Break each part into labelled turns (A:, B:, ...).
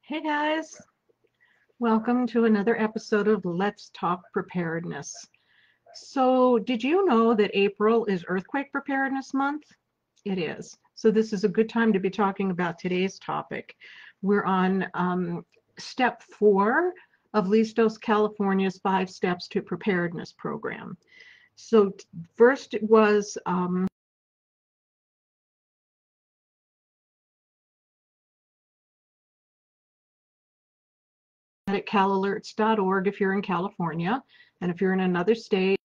A: Hey guys, welcome to another episode of Let's Talk Preparedness. So, did you know that April is Earthquake Preparedness Month? It is. So, this is a good time to be talking about today's topic. We're on step 4 of Listos California's 5 Steps to Preparedness program. So, first it was at calalerts.org if you're in California, and if you're in another state,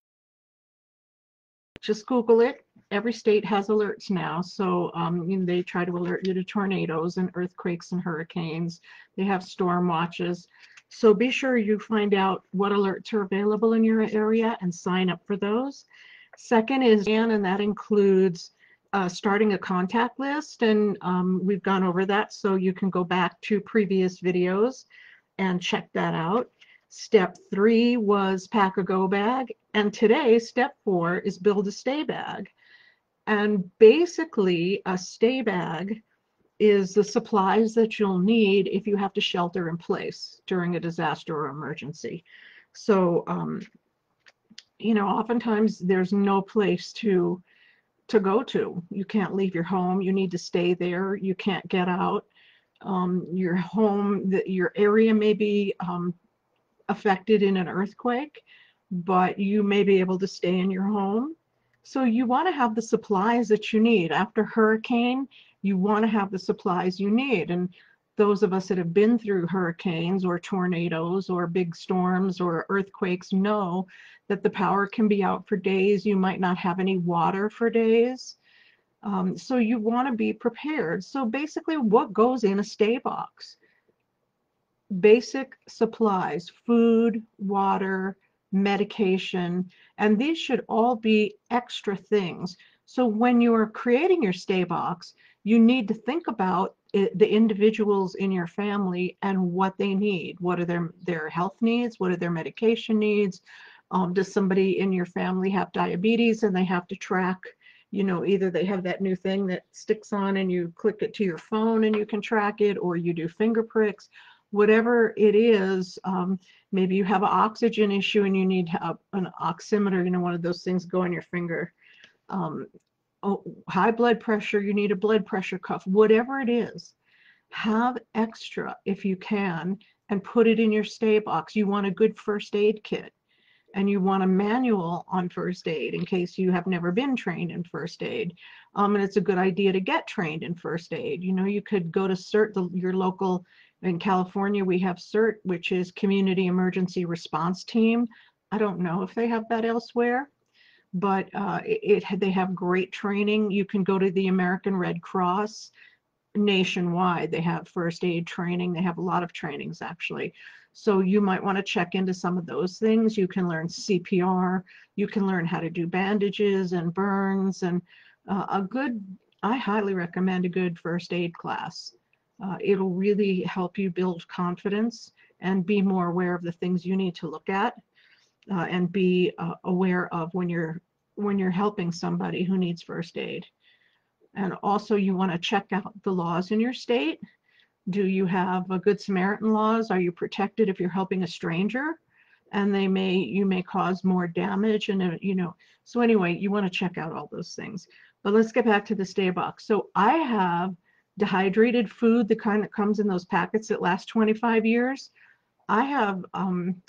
A: just Google it. Every state has alerts now, so they try to alert you to tornadoes and earthquakes and hurricanes. They have storm watches. So be sure you find out what alerts are available in your area and sign up for those. Second is, and that includes starting a contact list, and we've gone over that, so you can go back to previous videos and check that out. Step 3 was pack a go bag, and today step 4 is build a stay bag. And basically a stay bag is the supplies that you'll need if you have to shelter in place during a disaster or emergency. So oftentimes there's no place to go to. You can't leave your home, you need to stay there, you can't get out. Your home, your area may be affected in an earthquake, but you may be able to stay in your home. So you want to have the supplies that you need. After hurricane, you want to have the supplies you need. And those of us that have been through hurricanes or tornadoes or big storms or earthquakes know that the power can be out for days. You might not have any water for days. So you want to be prepared. So basically, what goes in a stay box? Basic supplies, food, water, medication, and these should all be extra things. So when you're creating your stay box, you need to think about the individuals in your family and what they need. What are their health needs? What are their medication needs? Does somebody in your family have diabetes and they have to track, either they have that new thing that sticks on and you click it to your phone and you can track it, or you do finger pricks. Whatever it is, maybe you have an oxygen issue and you need an oximeter, one of those things go on your finger. High blood pressure, you need a blood pressure cuff. Whatever it is, have extra if you can and put it in your stay box. You want a good first aid kit, and you want a manual on first aid in case you have never been trained in first aid. And it's a good idea to get trained in first aid. You could go to CERT, your local. In California, we have CERT, which is Community Emergency Response Team. I don't know if they have that elsewhere, but they have great training. You can go to the American Red Cross nationwide. They have first aid training. They have a lot of trainings, actually. So you might want to check into some of those things. You can learn CPR. You can learn how to do bandages and burns, and I highly recommend a good first aid class. It'll really help you build confidence and be more aware of the things you need to look at, and be aware of when you're helping somebody who needs first aid. And also, you want to check out the laws in your state. Do you have a Good Samaritan laws? Are you protected if you're helping a stranger? And you may cause more damage, and so anyway, you want to check out all those things. But let's get back to the stay box. So I have dehydrated food, the kind that comes in those packets that last 25 years. I have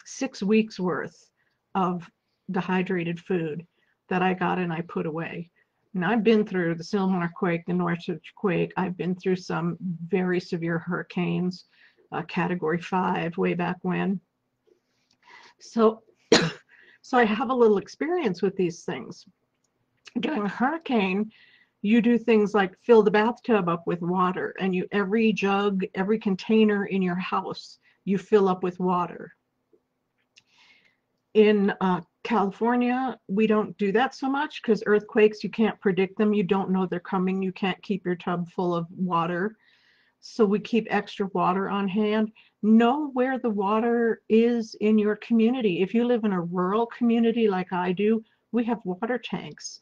A: 6 weeks worth of dehydrated food that I got and I put away. And I've been through the Sylmar quake, the Northridge quake. I've been through some very severe hurricanes, Category 5 way back when. So, so I have a little experience with these things. During a hurricane, you do things like fill the bathtub up with water, and every jug, every container in your house, you fill up with water. In California, we don't do that so much because earthquakes, you can't predict them. You don't know they're coming. You can't keep your tub full of water. So we keep extra water on hand. Know where the water is in your community. If you live in a rural community like I do, we have water tanks,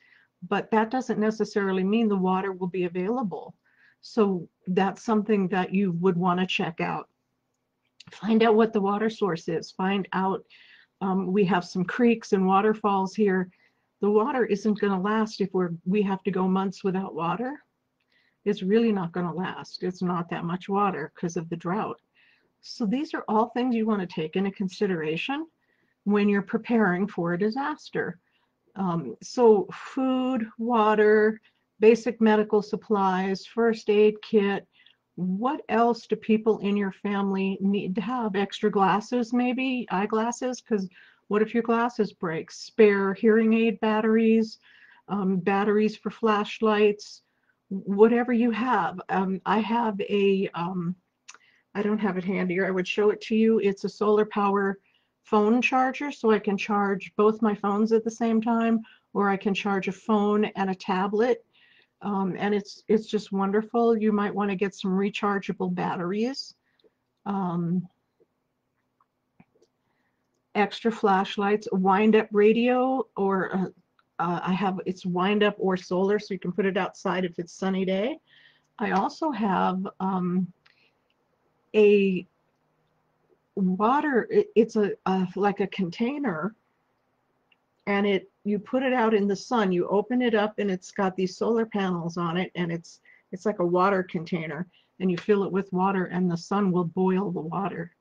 A: but that doesn't necessarily mean the water will be available. So that's something that you would want to check out. Find out what the water source is. Find out, we have some creeks and waterfalls here. The water isn't going to last if we have to go months without water. It's really not going to last. It's not that much water because of the drought. So these are all things you want to take into consideration when you're preparing for a disaster. So food, water, basic medical supplies, first aid kit. What else do people in your family need to have? Extra glasses, maybe eyeglasses, because what if your glasses break? Spare hearing aid batteries, batteries for flashlights, whatever you have. I have I don't have it handy, or I would show it to you. It's a solar power phone charger, so I can charge both my phones at the same time, or I can charge a phone and a tablet. And it's just wonderful. You might want to get some rechargeable batteries. Um, Extra flashlights, wind up radio, or it's wind up or solar, so you can put it outside if it's sunny day. I also have a water, it's like a container, and you put it out in the sun, you open it up, and it's got these solar panels on it, and it's like a water container, and you fill it with water, and the sun will boil the water.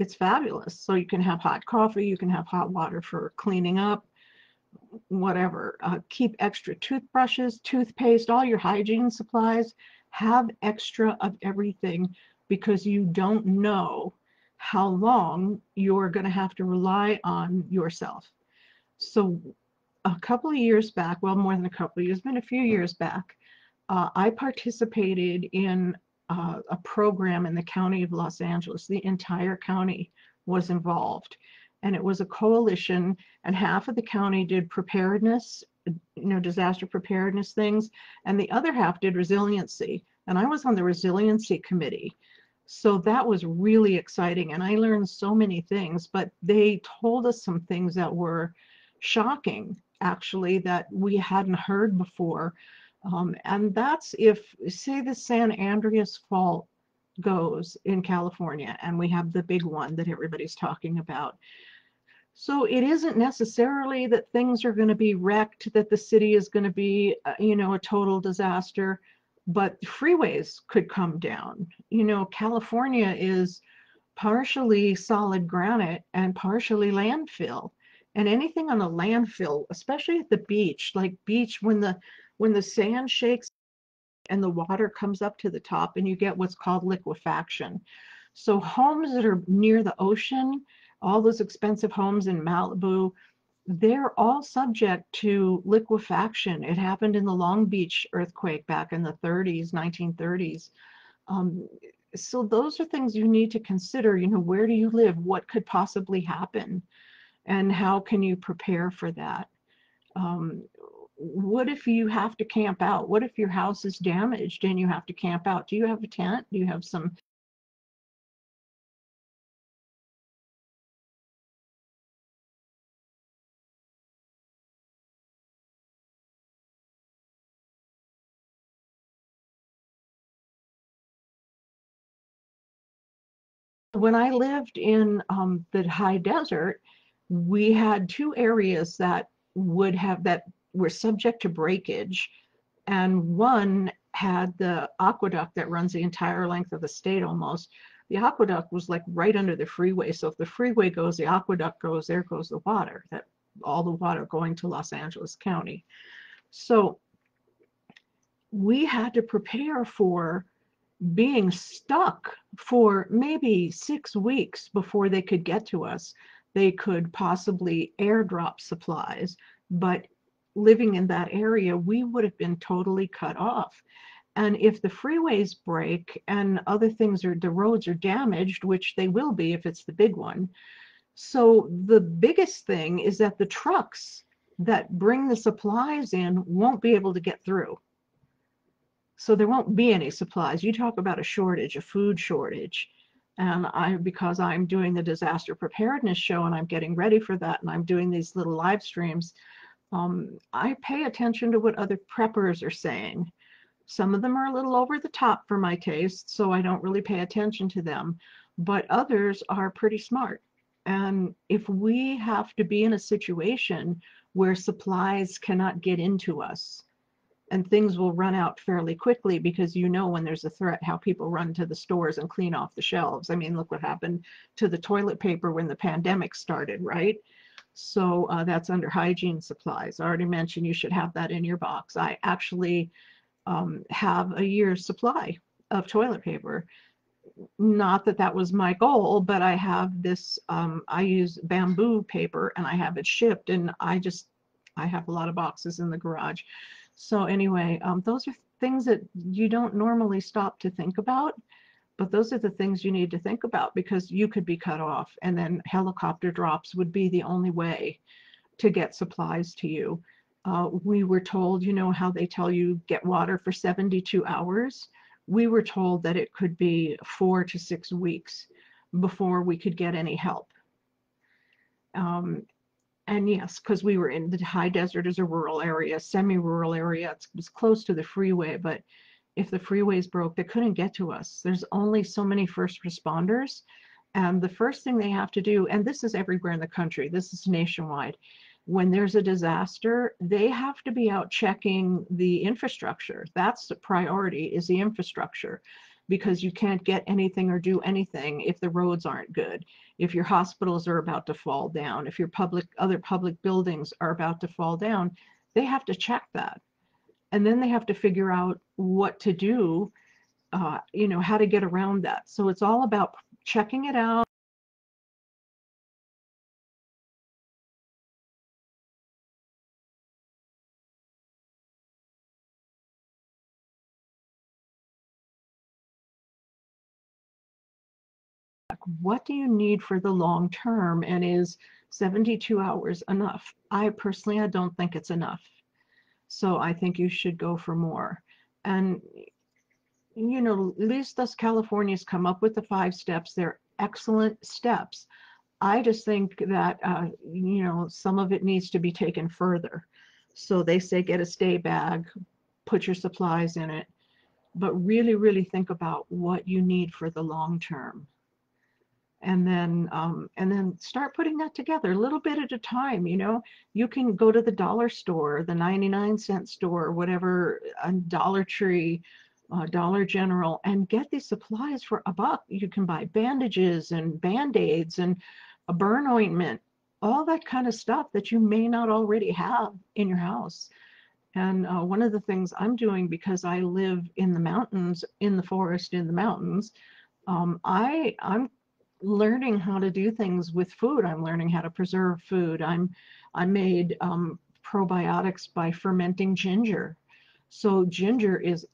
A: It's fabulous. So you can have hot coffee, you can have hot water for cleaning up, whatever. Keep extra toothbrushes, toothpaste, all your hygiene supplies. Have extra of everything, because you don't know how long you're going to have to rely on yourself. So a couple of years back, well, more than a couple of years, been a few years back, I participated in a program in the county of Los Angeles. The entire county was involved, and it was a coalition, and half of the county did preparedness, disaster preparedness things, and the other half did resiliency. And I was on the resiliency committee. So that was really exciting, and I learned so many things, but they told us some things that were shocking, actually, that we hadn't heard before. And that's if, say, the San Andreas Fault goes in California, and we have the big one that everybody's talking about. So it isn't necessarily that things are going to be wrecked, that the city is going to be, a total disaster, but freeways could come down. California is partially solid granite and partially landfill. And anything on a landfill, especially at the beach, like beach, when the sand shakes and the water comes up to the top, and you get what's called liquefaction. So homes that are near the ocean, all those expensive homes in Malibu, they're all subject to liquefaction. It happened in the Long Beach earthquake back in the 30s, 1930s. So those are things you need to consider. Where do you live? What could possibly happen? And how can you prepare for that? What if you have to camp out? What if your house is damaged and you have to camp out? Do you have a tent? Do you have some? When I lived in the high desert, we had two areas that were subject to breakage, and one had the aqueduct that runs the entire length of the state almost. The aqueduct was like right under the freeway, so if the freeway goes, the aqueduct goes, there goes the water, that all the water going to Los Angeles County. So we had to prepare for being stuck for maybe 6 weeks before they could get to us. They could possibly airdrop supplies, but living in that area, we would have been totally cut off. And if the freeways break and other things the roads are damaged, which they will be if it's the big one. So the biggest thing is that the trucks that bring the supplies in won't be able to get through. So there won't be any supplies. You talk about a shortage, a food shortage. And because I'm doing the disaster preparedness show and I'm getting ready for that, and I'm doing these little live streams, I pay attention to what other preppers are saying. Some of them are a little over the top for my taste, so I don't really pay attention to them. but others are pretty smart. And if we have to be in a situation where supplies cannot get into us, and things will run out fairly quickly, because you know when there's a threat how people run to the stores and clean off the shelves. I mean, look what happened to the toilet paper when the pandemic started, right? So that's under hygiene supplies. I already mentioned you should have that in your box. I actually have a year's supply of toilet paper. Not that that was my goal, but I have this, I use bamboo paper and I have it shipped, and I have a lot of boxes in the garage. So anyway, those are things that you don't normally stop to think about, but those are the things you need to think about, because you could be cut off, and then helicopter drops would be the only way to get supplies to you. We were told, you know how they tell you get water for 72 hours? We were told that it could be 4 to 6 weeks before we could get any help. Um, and yes, because we were in the high desert as a rural area, semi-rural area. It was close to the freeway, but if the freeways broke, they couldn't get to us. There's only so many first responders. And the first thing they have to do, and this is everywhere in the country, this is nationwide, when there's a disaster, they have to be out checking the infrastructure. That's the priority, is the infrastructure, because you can't get anything or do anything if the roads aren't good, if your hospitals are about to fall down, if your other public buildings are about to fall down. They have to check that. And then they have to figure out what to do, how to get around that. So it's all about checking it out. What do you need for the long term, and is 72 hours enough? I don't think it's enough. So I think you should go for more. And Listos California's come up with the 5 steps. They're excellent steps. I just think that some of it needs to be taken further. So they say get a stay bag, put your supplies in it, but really, really think about what you need for the long term. And then start putting that together a little bit at a time. You can go to the dollar store, the 99-cent store, whatever, a Dollar Tree, Dollar General, and get these supplies for $1. You can buy bandages and band-aids and a burn ointment, all that kind of stuff that you may not already have in your house. And one of the things I'm doing, because I live in the mountains, in the forest, in the mountains, I'm learning how to do things with food. I'm learning how to preserve food. I made probiotics by fermenting ginger. So ginger is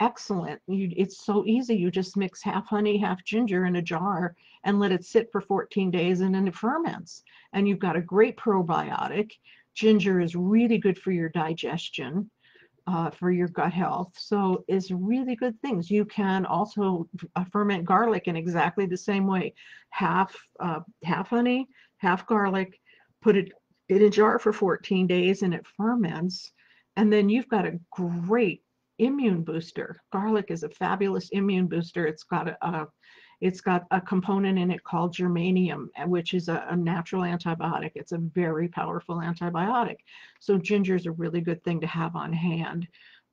A: excellent. It's so easy. You just mix half honey, half ginger in a jar and let it sit for 14 days, and then it ferments. And you've got a great probiotic. Ginger is really good for your digestion, for your gut health. So it's really good things. You can also ferment garlic in exactly the same way. Half honey, half garlic, put it in a jar for 14 days and it ferments. And then you've got a great immune booster. Garlic is a fabulous immune booster. It's got a component in it called germanium, which is a natural antibiotic. It's a very powerful antibiotic. So ginger is a really good thing to have on hand.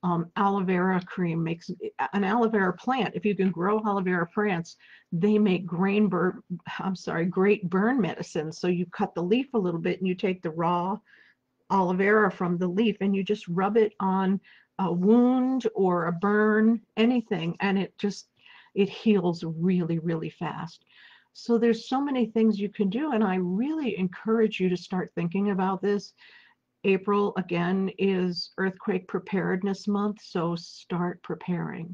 A: Aloe vera cream makes an aloe vera plant. If you can grow aloe vera plants, they make great burn medicine. So you cut the leaf a little bit and you take the raw aloe vera from the leaf and you just rub it on a wound or a burn, anything, and it heals really, really fast. So there's so many things you can do, and I really encourage you to start thinking about this. April, again, is Earthquake Preparedness Month, so start preparing.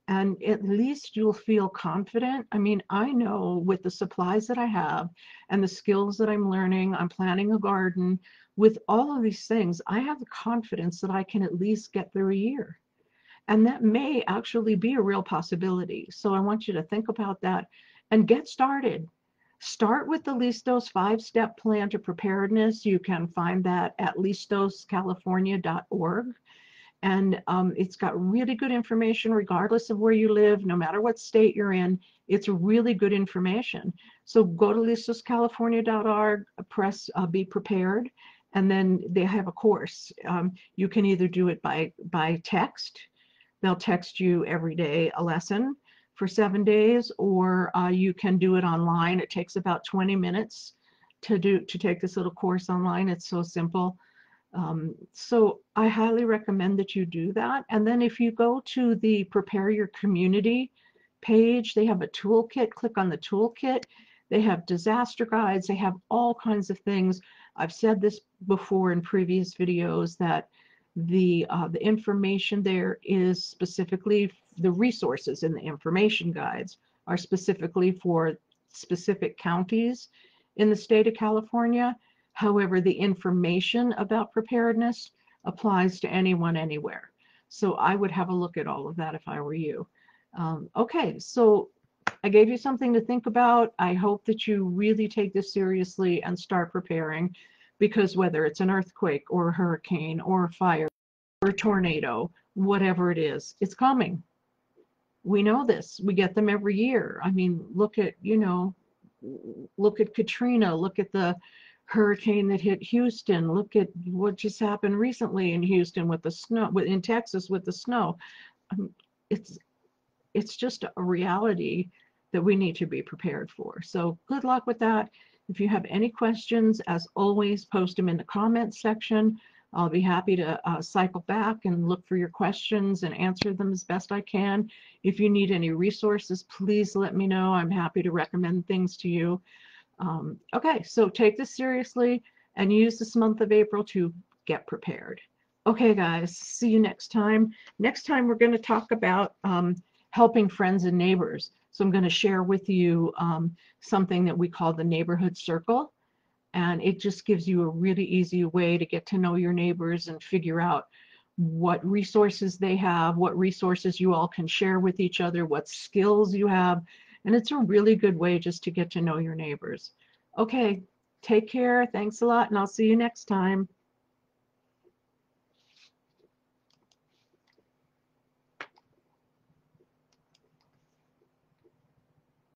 A: And at least you'll feel confident. I mean, I know with the supplies that I have and the skills that I'm learning, I'm planting a garden. With all of these things, I have the confidence that I can at least get through a year. And that may actually be a real possibility. So I want you to think about that and get started. Start with the Listos 5-step plan to preparedness. You can find that at listoscalifornia.org. And it's got really good information regardless of where you live, no matter what state you're in. It's really good information. So go to listoscalifornia.org, press Be Prepared, and then they have a course. You can either do it by text. They'll text you every day a lesson for 7 days, or you can do it online. It takes about 20 minutes to take this little course online. It's so simple. So I highly recommend that you do that. And then if you go to the Prepare Your Community page, they have a toolkit. Click on the toolkit. They have disaster guides. They have all kinds of things. I've said this before in previous videos that the information there is specifically, the resources in the information guides are specifically for specific counties in the state of California. However, the information about preparedness applies to anyone, anywhere. So I would have a look at all of that if I were you. Okay, so I gave you something to think about. I hope that you really take this seriously and start preparing, because whether it's an earthquake or a hurricane or a fire or a tornado, whatever it is, it's coming. We know this. We get them every year. I mean, look at, look at Katrina, look at the hurricane that hit Houston, look at what just happened recently in Houston with the snow, in Texas with the snow. It's just a reality that we need to be prepared for. So good luck with that. If you have any questions, as always, post them in the comments section. I'll be happy to cycle back and look for your questions and answer them as best I can. If you need any resources, please let me know. I'm happy to recommend things to you. Okay, so take this seriously and use this month of April to get prepared. Okay, guys, see you next time. Next time, we're going to talk about helping friends and neighbors. So I'm going to share with you something that we call the neighborhood circle. And it just gives you a really easy way to get to know your neighbors and figure out what resources they have, what resources you all can share with each other, what skills you have. And it's a really good way just to get to know your neighbors. Okay, take care. Thanks a lot, and I'll see you next time.